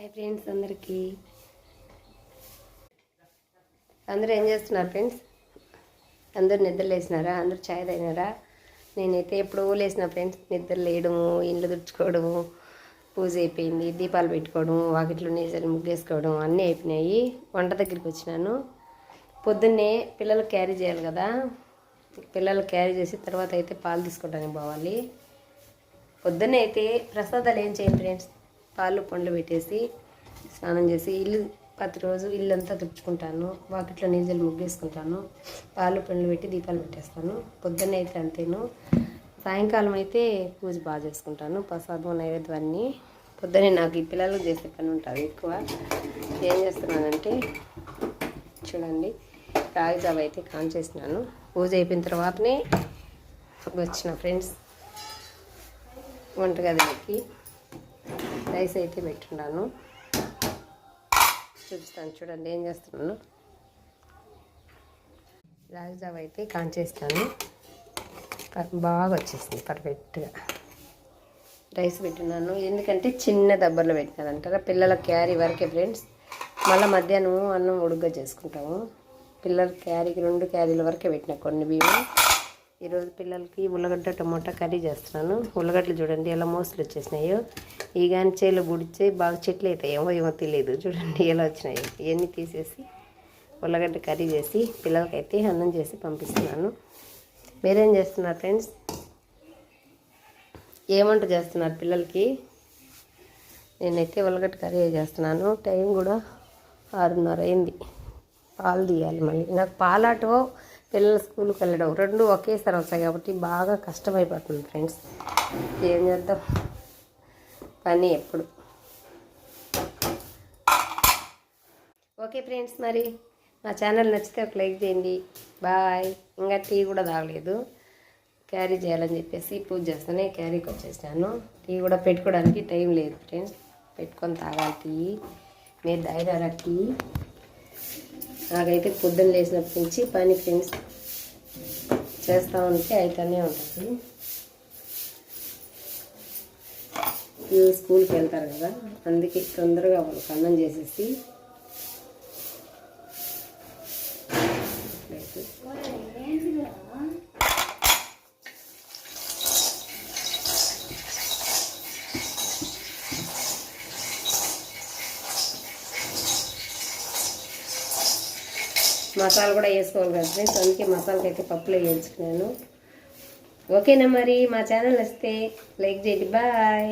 Hi friends, అందరూ ఏం చేస్తున్నారు ఫ్రెండ్స్? అందరూ నిద్ర లేచినారా? అందరూ ఛాయ్ తాగినారా? నేనైతే ఎప్పుడో లేచిన ఫ్రెండ్స్. నిద్ర లేయడము, ఇండ్లు తుడుచుకోవడము, పూజ అయిపోయింది, దీపాలు పెట్టుకోవడం, వాకిట్లో నీళ్ళు ముగ్గేసుకోవడం అన్నీ అయిపోయినాయి. వంట దగ్గరికి వచ్చినాను. పొద్దున్నే పిల్లలకు క్యారీ చేయాలి కదా, పిల్లలు క్యారీ చేసి తర్వాత అయితే పాలు తీసుకోవడానికి పోవాలి. పొద్దున్నే అయితే ప్రసాదాలు ఏం చేయండి ఫ్రెండ్స్, పాలు పండ్లు పెట్టేసి స్నానం చేసి ప్రతిరోజు ఇల్లంతా తుడుచుకుంటాను, వాకిట్లో నీళ్ళు ముగ్గేసుకుంటాను, పాలు పండ్లు పెట్టి దీపాలు పెట్టేస్తాను. పొద్దున్నే అయితే అంతేను. సాయంకాలం అయితే పూజ బాగా చేసుకుంటాను, ప్రసాదం నైవేద్యం అన్నీ. పొద్దున్నే నాకు ఈ పిల్లలకు చేసే పని ఉంటుంది ఎక్కువ. ఏం చేస్తున్నానంటే చూడండి, రాగి జావ అయితే కాంచేసినాను. పూజ అయిపోయిన తర్వాతనే వచ్చిన ఫ్రెండ్స్ వంటగదిలోకి. రైస్ అయితే పెట్టున్నాను, చూపిస్తాను చూడండి ఏం చేస్తున్నాను. రాగి జావ అయితే కాంచేస్తాను, బాగా వచ్చేసింది పర్ఫెక్ట్గా. రైస్ పెట్టున్నాను, ఎందుకంటే చిన్న దబ్బర్లో పెట్టినారంటారా, పిల్లల క్యారీ వరకే ఫ్రెండ్స్. మళ్ళీ మధ్యాహ్నం అన్నం ఉడుగ్గా చేసుకుంటాము. పిల్లల క్యారీకి 2 క్యారీల వరకే పెట్టిన కొన్ని బియ్యం. ఈరోజు పిల్లలకి ఉల్లగడ్డ టమోటా కర్రీ చేస్తున్నాను. ఉల్లగడ్డలు చూడండి ఎలా మోసలు వచ్చేసినాయో, ఈ కానీ చేలు బుడిచి బాగా చెట్లు అవుతాయి, ఏమో తెలియదు. చూడండి ఎలా వచ్చినాయో. ఇవన్నీ తీసేసి ఉల్లగడ్డ కర్రీ చేసి పిల్లలకైతే అన్నం చేసి పంపిస్తున్నాను. మీరేం చేస్తున్నారు ఫ్రెండ్స్? ఏమంట చేస్తున్నారు పిల్లలకి? నేనైతే ఉల్లగడ్డ కర్రీ చేస్తున్నాను. టైం కూడా 6:30 అయింది. పాలు తీయాలి మళ్ళీ. నాకు పాలాటో పిల్లల స్కూల్కి వెళ్ళడం 2 ఒకేసారి వస్తాయి కాబట్టి బాగా కష్టమైపోతుంది ఫ్రెండ్స్. ఏం చేద్దాం, పని ఎప్పుడు. ఓకే ఫ్రెండ్స్, మరి మా ఛానల్ నచ్చితే ఒక లైక్ చేయండి. బాయ్. ఇంకా టీ కూడా తాగలేదు, క్యారీ చేయాలని చెప్పేసి పూజ చేస్తానే క్యారీకి వచ్చేసాను. టీ కూడా పెట్టుకోవడానికి టైం లేదు ఫ్రెండ్స్, పెట్టుకొని తాగాలి టీ. మీరు తాగినారా టీ? నాకైతే పొద్దున్న లేచినప్పటి నుంచి పని ఫ్రెండ్స్, చేస్తూ ఉంటే అయితేనే ఉంటుంది. పిల్లలు స్కూల్కి వెళ్తారు కదా, అందుకే తొందరగా వాళ్ళకి అన్నం చేసేసి మసాలా కూడా వేసుకోవాలి కదా ఫ్రెండ్స్, అందుకే మసాలాకి అయితే పప్పులో వేయించుకున్నాను. ఓకేనా మరి? మా ఛానల్ వస్తే లైక్ చేయండి. బాయ్.